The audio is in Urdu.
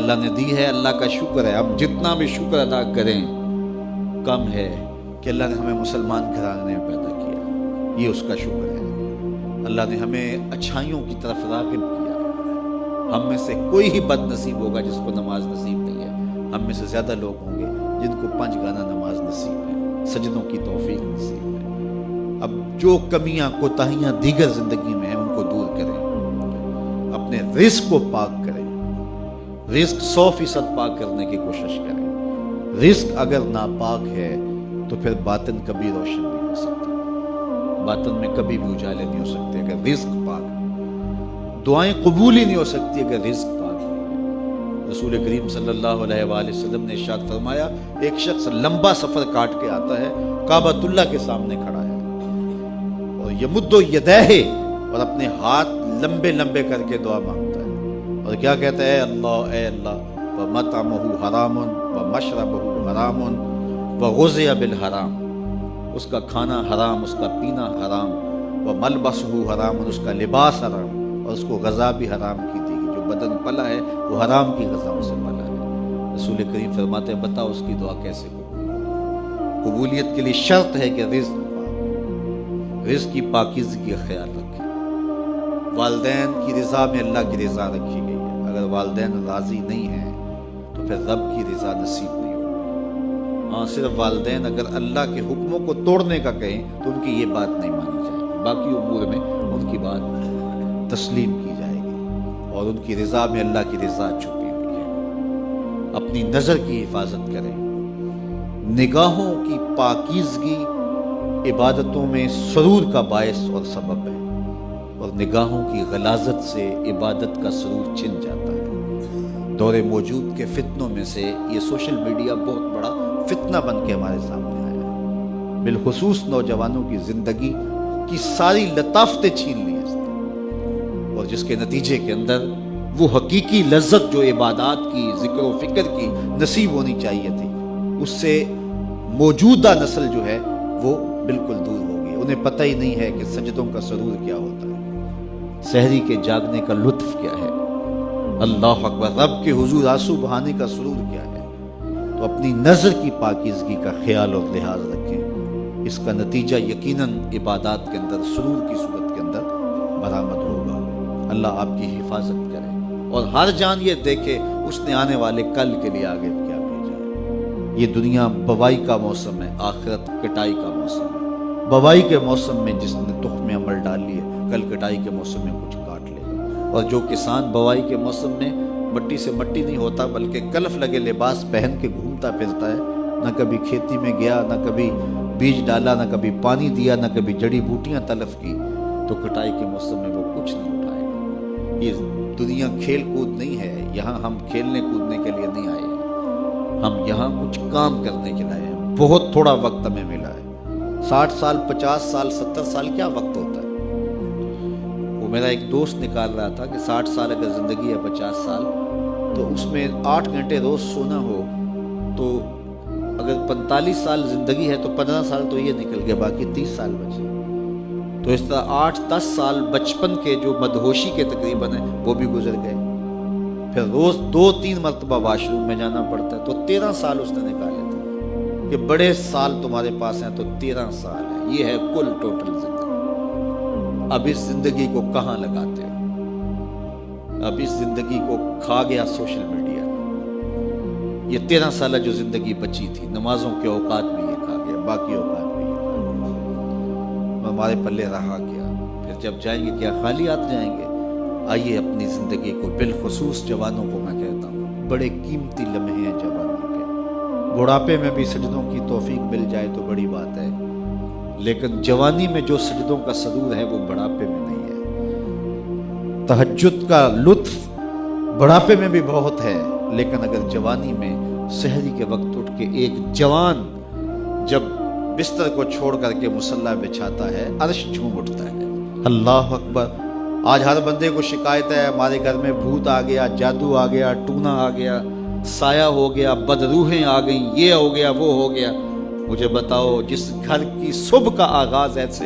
اللہ نے دی ہے اللہ کا شکر ہے. ہم جتنا بھی شکر ادا کریں کم ہے کہ اللہ نے ہمیں مسلمان گھرانے میں پیدا کیا. یہ اس کا شکر ہے. اللہ نے ہمیں اچھائیوں کی طرف راغب کیا. ہم میں سے کوئی ہی بد نصیب ہوگا جس کو نماز نصیب نہیں ہے. ہم میں سے زیادہ لوگ ہوں گے جن کو 5 گانا نماز نصیب ہے, سجدوں کی توفیق نصیب ہے. اب جو کمیاں کوتاہیاں دیگر زندگی میں ہیں ان کو دور کریں, اپنے رزق کو پاک کریں, رزق 100% پاک کرنے کی کوشش کریں. رزق اگر ناپاک ہے تو پھر باطن کبھی روشن نہیں ہو سکتا, باطن میں کبھی بھی اجالے نہیں ہو سکتے اگر رزق پاک ہے. دعائیں قبول ہی نہیں ہو سکتی اگر رزق پاک ہے. رسول کریم صلی اللہ علیہ وآلہ وسلم نے ارشاد فرمایا, ایک شخص لمبا سفر کاٹ کے آتا ہے, کعبۃ اللہ کے سامنے کھڑا ہے اور یمد یدیہ, اور اپنے ہاتھ لمبے لمبے کر کے دعا مانگتا ہے اور کیا کہتا ہے, اے اللہ ومطعمہ حرام ومشربہ حرام وغذی بالحرام, اس کا کھانا حرام, اس کا پینا حرام, وملبسہ حرام, اس کا لباس حرام, اور اس کو غذا بھی حرام کی دی گئی. جو بدن پلا ہے وہ حرام کی غذاؤں سے پلا ہے. رسول کریم فرماتے ہیں بتاؤ اس کی دعا کیسے قبول؟ قبولیت کے لیے شرط ہے کہ رزق کی پاکیزگی کا خیال رکھیں. والدین کی رضا میں اللہ کی رضا رکھی گئی ہے. اگر والدین راضی نہیں ہیں تو پھر رب کی رضا نصیب نہیں ہوگی. ہاں, صرف والدین اگر اللہ کے حکموں کو توڑنے کا کہیں تو ان کی یہ بات نہیں مانی جائے گی, باقی امور میں ان کی بات تسلیم کی جائے گی, اور ان کی رضا میں اللہ کی رضا چھپی ہوئی ہے. اپنی نظر کی حفاظت کریں. نگاہوں کی پاکیزگی عبادتوں میں سرور کا باعث اور سبب ہے, اور نگاہوں کی غلاظت سے عبادت کا سرور چھن جاتا ہے. دور موجود کے فتنوں میں سے یہ سوشل میڈیا بہت بڑا فتنہ بن کے ہمارے سامنے آیا ہے. بالخصوص نوجوانوں کی زندگی کی ساری لطافتیں چھین لی اس نے, اور جس کے نتیجے کے اندر وہ حقیقی لذت جو عبادات کی, ذکر و فکر کی نصیب ہونی چاہیے تھی, اس سے موجودہ نسل جو ہے وہ بالکل دور ہو گئی. انہیں پتہ ہی نہیں ہے کہ سجدوں کا سرور کیا ہوتا ہے, سحری کے جاگنے کا لطف کیا ہے, اللہ اکبر, رب کے حضور آنسو بہانے کا سرور کیا ہے. تو اپنی نظر کی پاکیزگی کا خیال اور لحاظ رکھیں. اس کا نتیجہ یقیناً عبادات کے اندر سرور کی صورت کے اندر برآمد ہوگا. اللہ آپ کی حفاظت کرے, اور ہر جان یہ دیکھے اس نے آنے والے کل کے لیے آگے کیا بھیجا ہے. یہ دنیا بوائی کا موسم ہے, آخرت کٹائی کا موسم ہے. بوائی کے موسم میں جس نے تخم عمل ڈال لیے, کل کٹائی کے موسم میں کچھ کاٹ لے گا. اور جو کسان بوائی کے موسم میں مٹی سے مٹی نہیں ہوتا بلکہ کلف لگے لباس پہن کے گھومتا پھرتا ہے, نہ کبھی کھیتی میں گیا, نہ کبھی بیج ڈالا, نہ کبھی پانی دیا, نہ کبھی جڑی بوٹیاں تلف کی, تو کٹائی کے موسم میں وہ کچھ نہیں اٹھائے گا. یہ دنیا کھیل کود نہیں ہے. یہاں ہم کھیلنے کودنے کے لیے نہیں آئے ہیں, ہم یہاں کچھ کام کرنے کے لیے آئے ہیں. بہت تھوڑا وقت ہمیں ملا ہے. 60 سال 50 سال 70 سال کیا وقت ہوتا ہے. وہ میرا ایک دوست نکال رہا تھا کہ 60 سال اگر زندگی ہے 50 سال, تو اس میں 8 گھنٹے روز سونا ہو, تو اگر 45 سال زندگی ہے تو 15 سال تو یہ نکل گیا, باقی 30 سال بچے. تو اس طرح 8-10 سال بچپن کے جو مدہوشی کے تقریباً ہیں وہ بھی گزر گئے. پھر روز 2-3 مرتبہ واش روم میں جانا پڑتا ہے, تو 13 سال اس نے نکالے تھے. کہ بڑے سال تمہارے پاس ہیں تو 13 سال ہیں. یہ ہے کل ٹوٹل زندگی. اب اس زندگی کو کہاں لگاتے ہیں؟ اب اس زندگی کو کھا گیا سوشل میڈیا. یہ 13 سالہ جو زندگی بچی تھی, نمازوں کے اوقات بھی یہ کھا گیا, باقی اوقات بھی یہ کھا گیا. ہمارے پلے رہا کیا؟ پھر جب جائیں گے کیا خالی ہاتھ جائیں گے؟ آئیے اپنی زندگی کو, بالخصوص جوانوں کو میں کہتا ہوں, بڑے قیمتی لمحے ہیں جوانی کے. بڑھاپے میں بھی سجدوں کی توفیق مل جائے تو بڑی بات ہے, لیکن جوانی میں جو سجدوں کا سرور ہے وہ بڑھاپے میں نہیں ہے. تہجد کا لطف بڑھاپے میں بھی بہت ہے, لیکن اگر جوانی میں سحری کے وقت اٹھ کے ایک جوان جب بستر کو چھوڑ کر کے مصلی بچھاتا ہے, عرش جھوم اٹھتا ہے. اللہ اکبر. آج ہر بندے کو شکایت ہے ہمارے گھر میں بھوت آ گیا, جادو آ گیا, ٹونا آ گیا, سایہ ہو گیا, بدروحیں آ گئیں, یہ ہو گیا, وہ ہو گیا. مجھے بتاؤ, جس گھر کی صبح کا آغاز ایسے